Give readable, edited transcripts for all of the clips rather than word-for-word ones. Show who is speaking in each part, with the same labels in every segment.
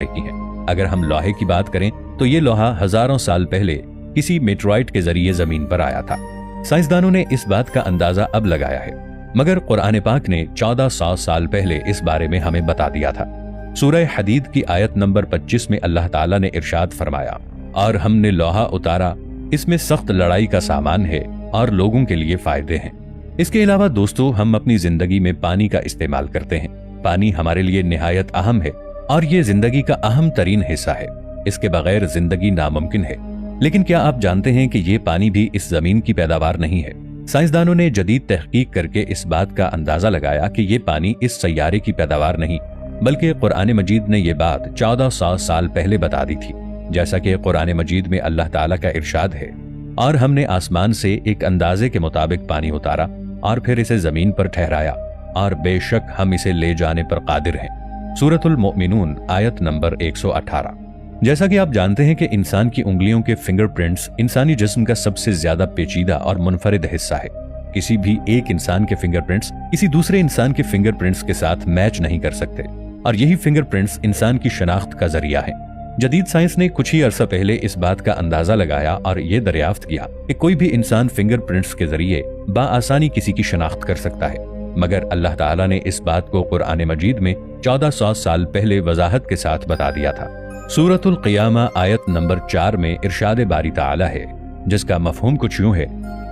Speaker 1: की हैं। अगर हम लोहे की बात करें तो ये लोहा हजारों साल पहले किसी मेटेराइट के जरिए जमीन पर आया था। साइंसदानों ने इस बात का अंदाजा अब लगाया है, मगर कुरान पाक ने 1400 साल पहले इस बारे में हमें बता दिया था। सूरह हदीद की आयत नंबर 25 में अल्लाह ताला ने इरशाद फरमाया, और हमने लोहा उतारा, इसमें सख्त लड़ाई का सामान है और लोगों के लिए फायदे हैं। इसके अलावा दोस्तों, हम अपनी जिंदगी में पानी का इस्तेमाल करते हैं। पानी हमारे लिए निहायत अहम है और ये जिंदगी का अहम तरीन हिस्सा है। इसके बगैर जिंदगी नामुमकिन है। लेकिन क्या आप जानते हैं कि ये पानी भी इस जमीन की पैदावार नहीं है? साइंसदानों ने जदीद तहकीक करके इस बात का अंदाजा लगाया कि ये पानी इस सैयारे की पैदावार नहीं, बल्कि कुरान मजीद ने ये बात 1400 साल पहले बता दी थी। जैसा कि कुरान मजीद में अल्लाह ताला का इरशाद है, और हमने आसमान से एक अंदाजे के मुताबिक पानी उतारा और फिर इसे जमीन पर ठहराया, और बेशक हम इसे ले जाने पर कादिर हैं। सूरतुल मोमिनून आयत नंबर 118। जैसा कि आप जानते हैं कि इंसान की उंगलियों के फिंगरप्रिंट्स इंसानी जिस्म का सबसे ज्यादा पेचीदा और मुनफरिद हिस्सा है। किसी भी एक इंसान के फिंगरप्रिंट्स किसी दूसरे इंसान के फिंगरप्रिंट्स के साथ मैच नहीं कर सकते, और यही फिंगरप्रिंट्स इंसान की शनाख्त का जरिया है। जदीद साइंस ने कुछ ही अरसा पहले इस बात का अंदाजा लगाया और ये दरियाफ्त किया कि कोई भी इंसान फिंगरप्रिंट्स के जरिए बाआसानी किसी की शनाख्त कर सकता है। मगर अल्लाह ताला ने इस बात को कुरान मजीद में 1400 साल पहले वजाहत के साथ बता दिया था। सूरतुल क़ियामा आयत नंबर 4 में इरशाद बारी ताला है, जिसका मफहूम कुछ यूं है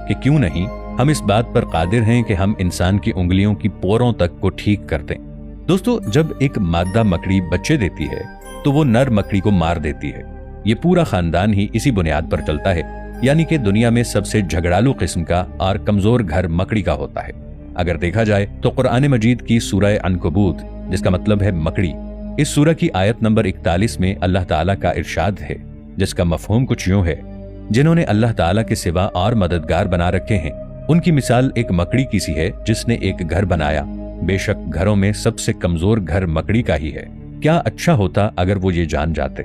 Speaker 1: कि क्यों नहीं हम इस बात पर कादिर हैं कि हम इंसान की उंगलियों की पोरों तक को ठीक कर दें। दोस्तों, जब एक मादा मकड़ी बच्चे देती है तो वो नर मकड़ी को मार देती है। ये पूरा खानदान ही इसी बुनियाद पर चलता है, यानी कि दुनिया में सबसे झगड़ालू किस्म का और कमजोर घर मकड़ी का होता है। अगर देखा जाए तो कुरान मजीद की सूरह अनकबूत, जिसका मतलब है मकड़ी, इस सूरह की आयत नंबर 41 में अल्लाह ताला का इरशाद है, जिसका मफहूम कुछ यूं है, जिन्होंने अल्लाह ताला के सिवा और मददगार बना रखे हैं, उनकी मिसाल एक मकड़ी की सी है जिसने एक घर बनाया। बेशक घरों में सबसे कमजोर घर मकड़ी का ही है। क्या अच्छा होता अगर वो ये जान जाते।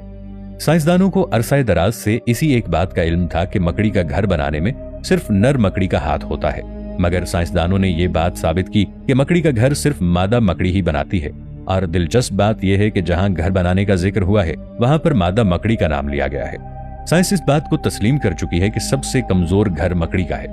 Speaker 1: साइंसदानों को अरसाए दराज से इसी एक बात का इल्म था कि मकड़ी का घर बनाने में सिर्फ नर मकड़ी का हाथ होता है, मगर साइंसदानों ने ये बात साबित की कि मकड़ी का घर सिर्फ मादा मकड़ी ही बनाती है। और दिलचस्प बात यह है कि जहां घर बनाने का जिक्र हुआ है, वहां पर मादा मकड़ी का नाम लिया गया है। साइंस इस बात को तस्लीम कर चुकी है कि सबसे कमजोर घर मकड़ी का है।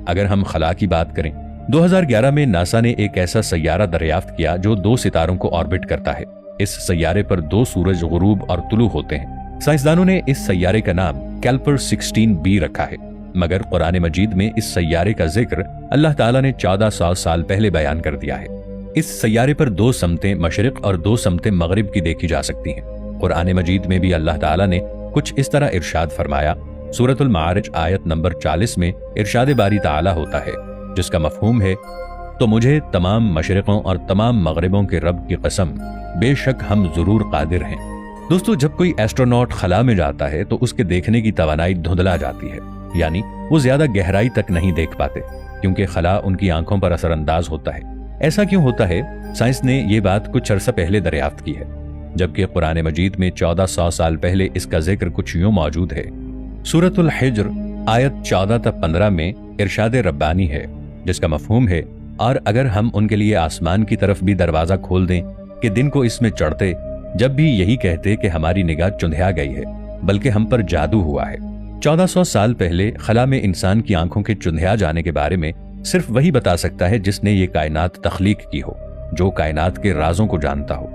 Speaker 1: अगर हम खला की बात करें, 2011 में नासा ने एक ऐसा सैयारा दरियाफ्त किया जो 2 सितारों को ऑर्बिट करता है। इस सैयारे पर 2 सूरज गुरूब और तुलू होते हैं। साइंसदानों ने इस सैयारे का नाम कैल्पर 16b रखा है, मगर कुरान मजीद में इस सैयारे का जिक्र अल्लाह ताला ने 1400 साल पहले बयान कर दिया है। इस सैयारे पर 2 समतें मशरिक और 2 समतें मगरिब की देखी जा सकती हैं। कुरान मजीद में भी अल्लाह ताला ने कुछ इस तरह इरशाद फरमाया। सूरतुल मारिज आयत नंबर 40 में इरशाद बारी ताला होता है, जिसका मफहूम है, तो मुझे तमाम मशरिकों और तमाम मगरिबों के रब की कसम, बेशक हम जरूर कादिर हैं। दोस्तों, जब कोई एस्ट्रोनॉट खला में जाता है तो उसके देखने की तवानाई धुंधला जाती है, यानी वो ज्यादा गहराई तक नहीं देख पाते, क्योंकि खला उनकी आंखों पर असरअंदाज होता है। ऐसा क्यों होता है? साइंस ने ये बात कुछ अरसा पहले दरियाफ्त की है, जबकि कुरान मजीद में 1400 साल पहले इसका जिक्र कुछ यूं मौजूद है। सूरतुल हिज्र आयत 14-15 में इरशाद रब्बानी है, जिसका मफहूम है, और अगर हम उनके लिए आसमान की तरफ भी दरवाजा खोल दें कि दिन को इसमें चढ़ते, जब भी यही कहते कि हमारी निगाह चुंधिया गई है, बल्कि हम पर जादू हुआ है। 1400 साल पहले खला में इंसान की आंखों के चुंधिया जाने के बारे में सिर्फ वही बता सकता है जिसने ये कायनात तख्लीक की हो, जो कायनात के राजों को जानता हो।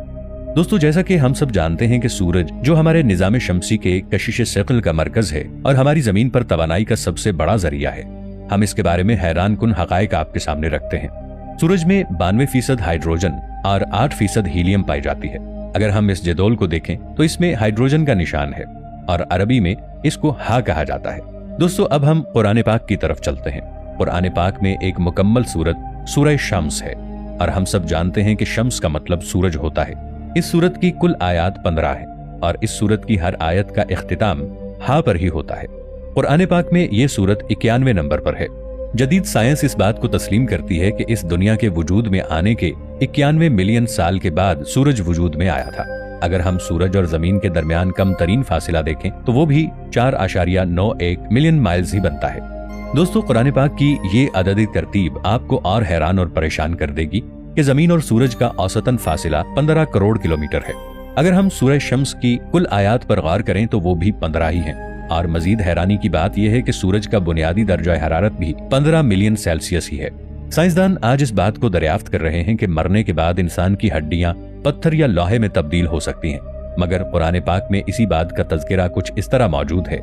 Speaker 1: दोस्तों, जैसा कि हम सब जानते हैं कि सूरज, जो हमारे निजाम शमसी के कशिश सिक़ल का मरकज है और हमारी जमीन पर तवानाई का सबसे बड़ा जरिया है, हम इसके बारे में हैरान कुन हकायक आपके सामने रखते हैं। सूरज में 92% हाइड्रोजन और 8% हीलियम पाई जाती है। अगर हम इस जदोल को देखें तो इसमें हाइड्रोजन का निशान है और अरबी में इसको हा कहा जाता है। दोस्तों, अब हम कुरान पाक की तरफ चलते हैं। कुरान पाक में एक मुकम्मल सूरत सूरह शम्स है, और हम सब जानते हैं कि शम्स का मतलब सूरज होता है। इस सूरत की कुल आयत 15 है, और इस सूरत की हर आयत का इख्तिताम हा पर ही होता है। कुरान पाक में यह सूरत 91 नंबर पर है। जदीद साइंस इस बात को तस्लीम करती है कि इस दुनिया के वजूद में आने के 91 मिलियन साल के बाद सूरज वजूद में आया था। अगर हम सूरज और जमीन के दरमियान कम तरीन फासिला देखें तो वो भी 4.91 मिलियन माइल्स ही बनता है। दोस्तों, कुरान पाक की ये अददी तरतीब आपको और हैरान और परेशान कर देगी कि जमीन और सूरज का औसतन फासिला 15 करोड़ किलोमीटर है। अगर हम सूरह शम्स की कुल आयात पर गौर करें तो वो भी 15 ही हैं। और मजीद हैरानी की बात यह है कि सूरज का बुनियादी दर्जा हरारत भी 15 मिलियन सेल्सियस ही है। साइंसदान आज इस बात को दरियाफ्त कर रहे हैं कि मरने के बाद इंसान की हड्डियां पत्थर या लोहे में तब्दील हो सकती हैं, मगर कुरान पाक में इसी बात का तज़किरा कुछ इस तरह मौजूद है।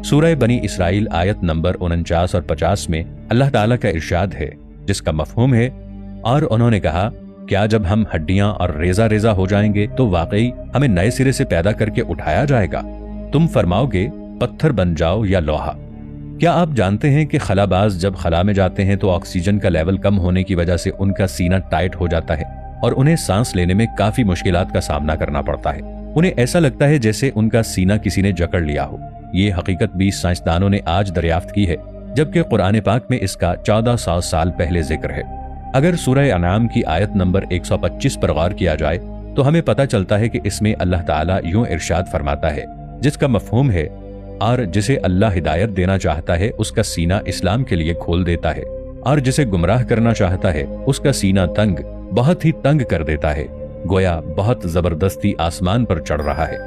Speaker 1: सूरह बनी इसराइल आयत नंबर 49 और 50 में अल्लाह ताला का इरशाद है, जिसका मफहूम है, और उन्होंने कहा, क्या जब हम हड्डियां और रेजा रेजा हो जाएंगे तो वाकई हमें नए सिरे से पैदा करके उठाया जाएगा? तुम फरमाओगे पत्थर बन जाओ या लोहा। क्या आप जानते हैं कि खलाबाज जब खला में जाते हैं तो ऑक्सीजन का लेवल कम होने की वजह से उनका सीना टाइट हो जाता है और उन्हें सांस लेने में काफी मुश्किलात का सामना करना पड़ता है। उन्हें ऐसा लगता है जैसे उनका सीना किसी ने जकड़ लिया हो। ये हकीकत भी साइंसदानों ने आज दरियाफ्त की है, जबकि कुरान पाक में इसका 1400 साल पहले जिक्र है। अगर सूरह अनाम की आयत नंबर 125 पर गौर किया जाए तो हमें पता चलता है कि इसमें अल्लाह ताला यूं इरशाद फरमाता है, जिसका मफहूम है, और जिसे अल्लाह हिदायत देना चाहता है उसका सीना इस्लाम के लिए खोल देता है, और जिसे गुमराह करना चाहता है उसका सीना तंग, बहुत ही तंग कर देता है, गोया बहुत जबरदस्ती आसमान पर चढ़ रहा है।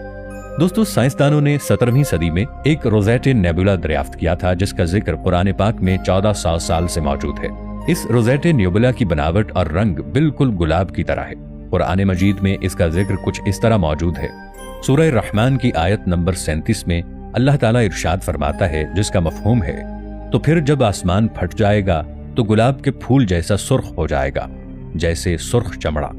Speaker 1: दोस्तों, साइंसदानों ने 17वीं सदी में एक रोज़ेटे नेबुला दरियाफ्त किया था, जिसका जिक्र कुरान पाक में 1400 साल से मौजूद है। इस रोज़ेटे नेबुला की बनावट और रंग बिल्कुल गुलाब की तरह है। कुरान मजीद में इसका जिक्र कुछ इस तरह मौजूद है। सूरह रहमान की आयत नंबर 37 में अल्लाह ताला इरशाद फरमाता है, जिसका मफहूम है, तो फिर जब आसमान फट जाएगा तो गुलाब के फूल जैसा सुर्ख हो जाएगा, जैसे सुर्ख चमड़ा।